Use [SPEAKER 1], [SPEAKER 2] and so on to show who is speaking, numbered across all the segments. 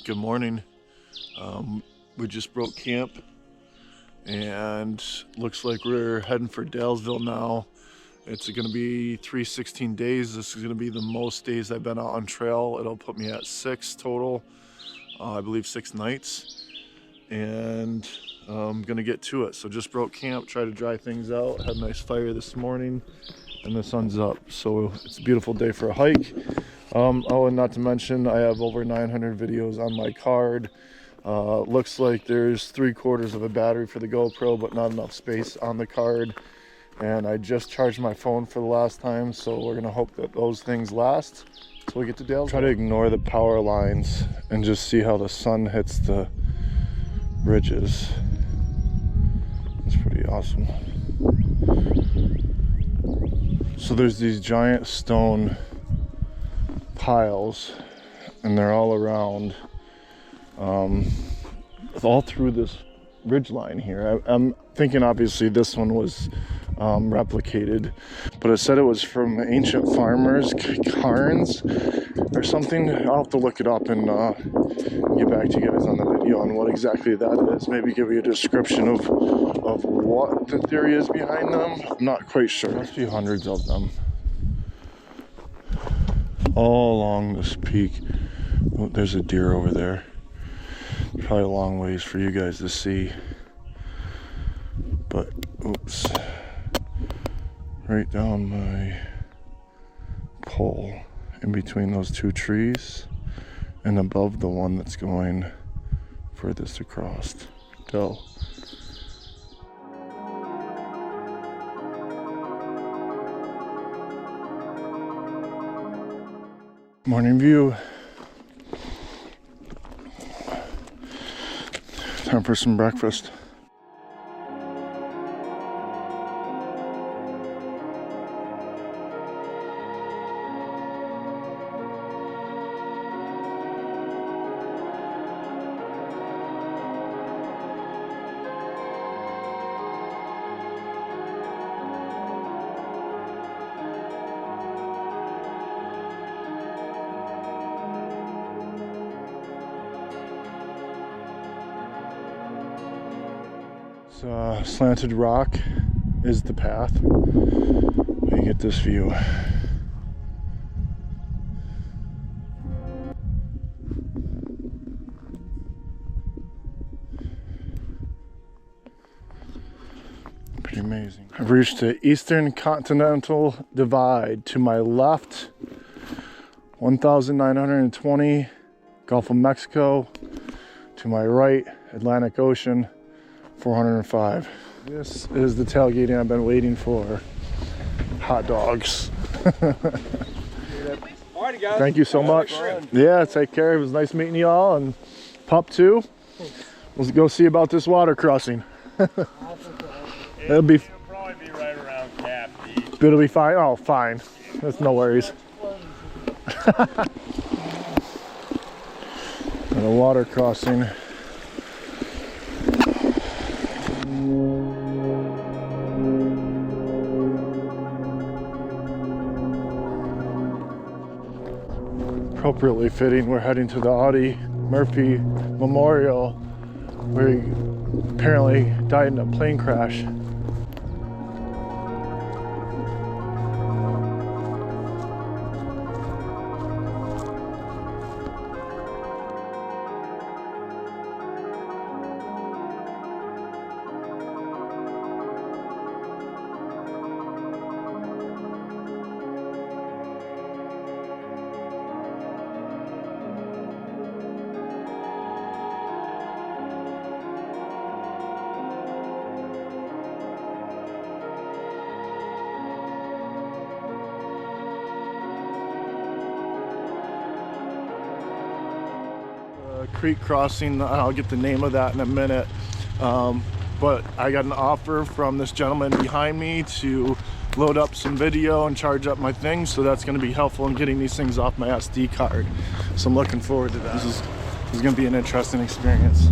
[SPEAKER 1] Good morning. We just broke camp and looks like we're heading for Dalesville now. It's going to be 316 days. This is going to be the most days I've been out on trail. It'll put me at 6 total, I believe 6 nights. And I'm going to get to it. So just broke camp, try to dry things out. Had a nice fire this morning and the sun's up. So it's a beautiful day for a hike. Oh, and not to mention, I have over 900 videos on my card. Looks like there's 3/4 of a battery for the GoPro, but not enough space on the card. And I just charged my phone for the last time, so we're gonna hope that those things last till we get to Dalesville. Try to ignore the power lines and just see how the sun hits the ridges. It's pretty awesome. So there's these giant stone piles, and they're all around, all through this ridge line here. I'm thinking obviously this one was replicated, but it said it was from ancient farmers' cairns or something. I'll have to look it up and get back to you guys on the video on what exactly that is. Maybe give you a description of what the theory is behind them. I'm not quite sure. There must be hundreds of them all along this peak. Oh, there's a deer over there. Probably a long ways for you guys to see, but oops, right down my pole in between those 2 trees and above the one that's going furthest across. Go. Morning view. Time for some breakfast. Slanted rock is the path. Let me get this view. Pretty amazing. I've reached the eastern continental divide. To my left, 1,920, Gulf of Mexico. To my right, Atlantic Ocean, 405. This is the tailgating I've been waiting for. Hot dogs.
[SPEAKER 2] Alrighty, guys.
[SPEAKER 1] Thank you so much. Yeah, take care. It was nice meeting you all, and pup too. We'll go see about this water crossing. It'll
[SPEAKER 2] probably be right around calf deep.
[SPEAKER 1] It'll be fine. Oh, fine. That's no worries. And a water crossing. Appropriately fitting, we're heading to the Audie Murphy Memorial, where he apparently died in a plane crash. Creek crossing, I'll get the name of that in a minute, but I got an offer from this gentleman behind me to load up some video and charge up my things, so that's going to be helpful in getting these things off my SD card. So I'm looking forward to that. This is going to be an interesting experience.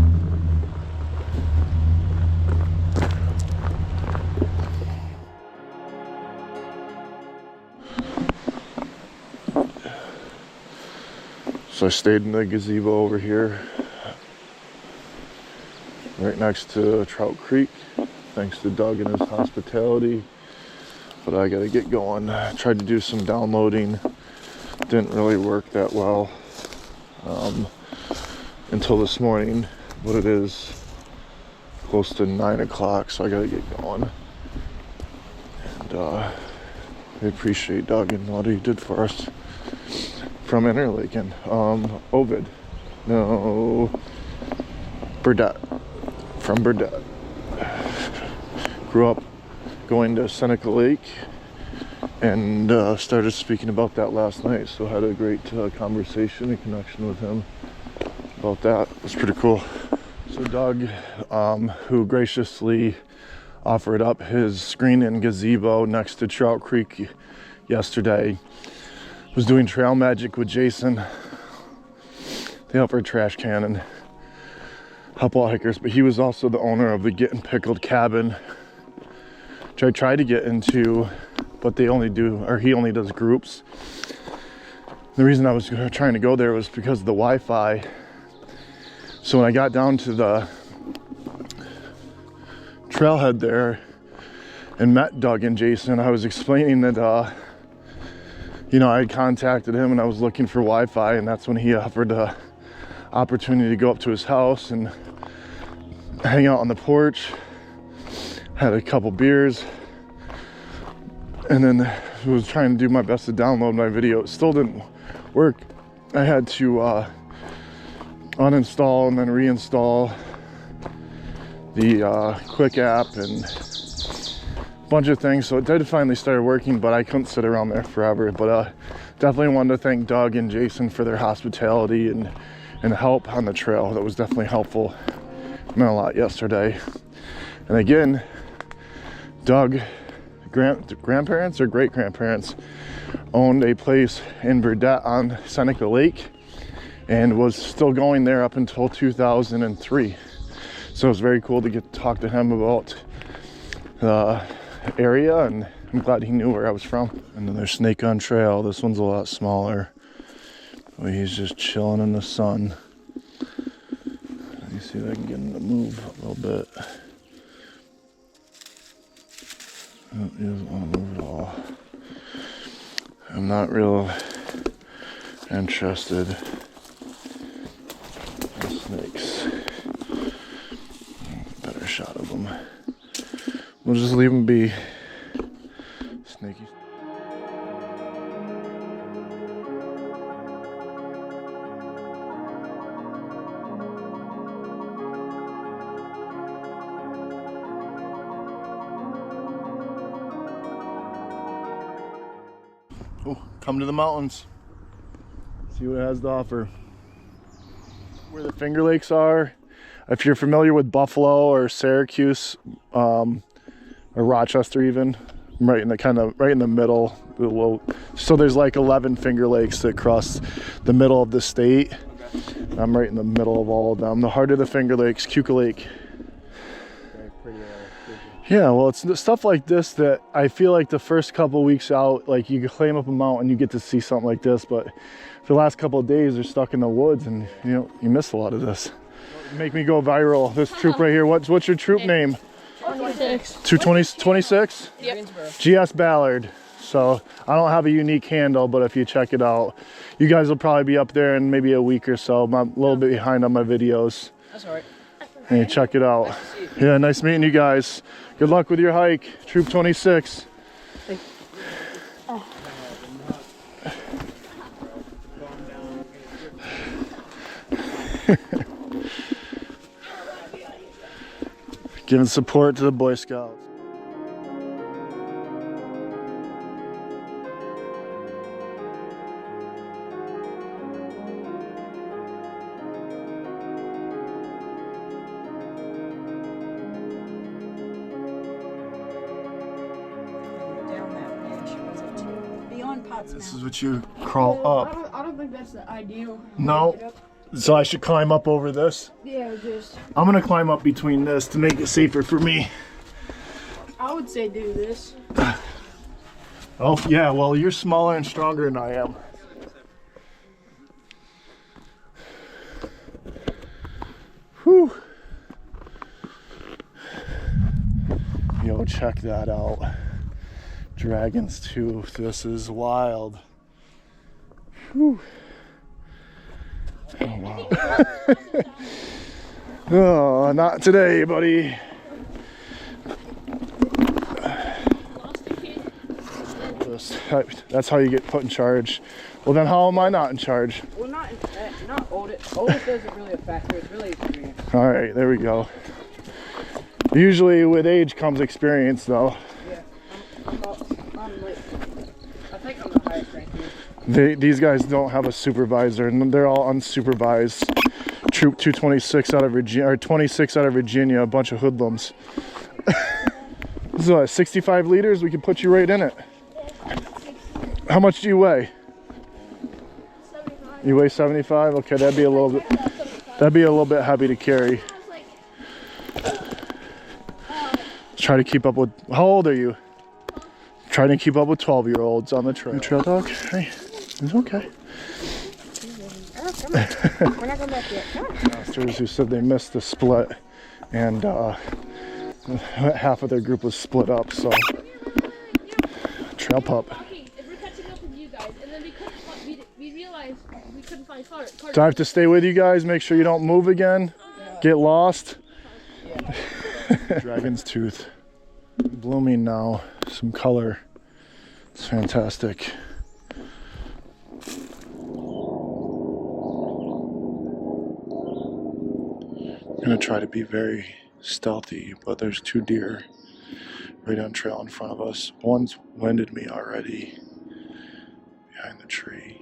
[SPEAKER 1] So I stayed in the gazebo over here, right next to Trout Creek, thanks to Doug and his hospitality. But I gotta get going. Tried to do some downloading, didn't really work that well until this morning, but it is close to 9 o'clock, so I gotta get going. And I appreciate Doug and what he did for us from Interlaken. Ovid, no, Burdett, from Burdett. Grew up going to Seneca Lake and started speaking about that last night, so had a great conversation and connection with him about that. It was pretty cool. So Doug, who graciously offered up his screen and gazebo next to Trout Creek yesterday, was doing trail magic with Jason. They help our trash can and help all hikers, but he was also the owner of the Getting Pickled cabin, which I tried to get into, but they only do, or he only does groups. The reason I was trying to go there was because of the Wi-Fi. So when I got down to the trailhead there and met Doug and Jason, I was explaining that, you know, I had contacted him and I was looking for Wi-Fi, and that's when he offered the opportunity to go up to his house and hang out on the porch. Had a couple beers, and then was trying to do my best to download my video. It still didn't work. I had to uninstall and then reinstall the Quick app and a bunch of things. So it did finally start working, but I couldn't sit around there forever. But definitely wanted to thank Doug and Jason for their hospitality and help on the trail. That was definitely helpful. Meant a lot yesterday. And again, Doug, grandparents or great-grandparents, owned a place in Burdett on Seneca Lake and was still going there up until 2003. So it was very cool to get to talk to him about the area, and I'm glad he knew where I was from. And then there's Snake on Trail. This one's a lot smaller. But he's just chilling in the sun. Let me see if I can get him to move a little bit. Oh, he doesn't want to move at all. I'm not real interested in snakes. Better shot of them. We'll just leave them be. Snaky. Oh, come to the mountains. See what it has to offer. Where the Finger Lakes are, if you're familiar with Buffalo or Syracuse, or Rochester even, I'm right in the middle. So there's like 11 Finger Lakes that cross the middle of the state. Okay. I'm right in the middle of all of them. The heart of the Finger Lakes, Keuka Lake. Yeah, well, it's stuff like this that I feel like the first couple weeks out, like you climb up a mountain, you get to see something like this, but for the last couple of days, they're stuck in the woods, and you know, you miss a lot of this. Make me go viral. This troop right here. What's your troop name?
[SPEAKER 3] 26.
[SPEAKER 1] 26?
[SPEAKER 3] Yep.
[SPEAKER 1] GS Ballard. So I don't have a unique handle, but if you check it out, you guys will probably be up there in maybe a week or so. I'm a little bit behind on my videos.
[SPEAKER 3] That's all right.
[SPEAKER 1] Hey, check it out. Nice to see you. Yeah, nice meeting you guys. Good luck with your hike, Troop 26.
[SPEAKER 3] Thanks. Oh.
[SPEAKER 1] Giving support to the Boy Scouts. This is what you crawl up.
[SPEAKER 3] I don't think that's the ideal.
[SPEAKER 1] No. So I should climb up over this?
[SPEAKER 3] Yeah, just.
[SPEAKER 1] I'm gonna climb up between this to make it safer for me.
[SPEAKER 3] I would say do this.
[SPEAKER 1] Oh yeah, well you're smaller and stronger than I am. Whew. Yo, check that out. Dragon's Tooth. This is wild. Whew. Oh, wow. Oh, not today, buddy. That's how you get put in charge. Well, then how am I not in charge?
[SPEAKER 4] Well, not oldest. Oldest isn't really a factor. It's really experience.
[SPEAKER 1] All right, there we go. Usually with age comes experience, though.
[SPEAKER 4] Yeah, I'm like, I think I'm the highest ranked here.
[SPEAKER 1] These guys don't have a supervisor, and they're all unsupervised. Troop 226 out of Virginia, or 26 out of Virginia, a bunch of hoodlums. So 65 liters, we can put you right in it. How much do you weigh?
[SPEAKER 3] 75.
[SPEAKER 1] You weigh 75? Okay, that'd be a little bit heavy to carry. Try to keep up with, how old are you? Trying to keep up with 12-year-olds on the trail. Trail dog? Hey, it's okay.
[SPEAKER 3] We're not going back yet.
[SPEAKER 1] Masters who said they missed the split, and half of their group was split up, so. Trail pup.
[SPEAKER 5] We're catching up with you guys, and then we realized we couldn't find Carter.
[SPEAKER 1] Do I have to stay with you guys? Make sure you don't move again? Get lost? Dragon's Tooth. Blooming now. Some color. It's fantastic. I'm gonna try to be very stealthy, but there's 2 deer right on trail in front of us. One's winded me already behind the tree.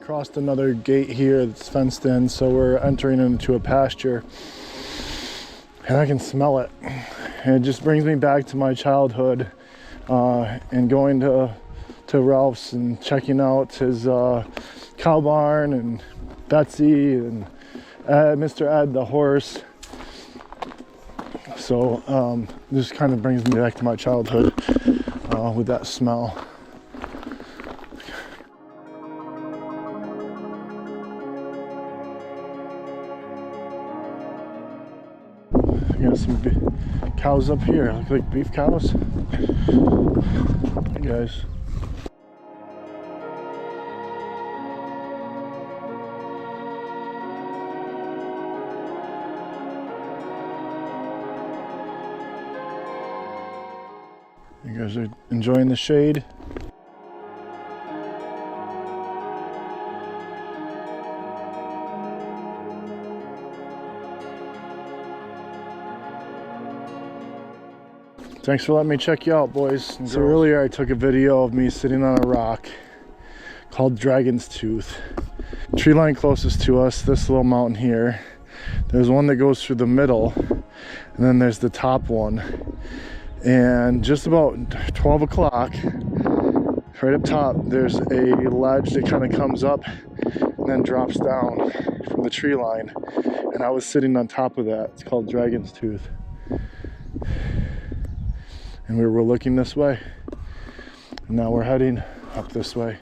[SPEAKER 1] Crossed another gate here that's fenced in, so we're entering into a pasture, and I can smell it. And it just brings me back to my childhood, and going to Ralph's and checking out his cow barn, and Betsy and Mr. Ed the horse. So this kind of brings me back to my childhood with that smell. Got some cows up here, look like beef cows. Hey guys. You guys are enjoying the shade? Thanks for letting me check you out, boys. So earlier I took a video of me sitting on a rock called Dragon's Tooth. Tree line closest to us, this little mountain here. There's one that goes through the middle, and then there's the top one. And just about 12 o'clock, right up top, there's a ledge that kind of comes up and then drops down from the tree line. And I was sitting on top of that. It's called Dragon's Tooth. And we were looking this way, and now we're heading up this way.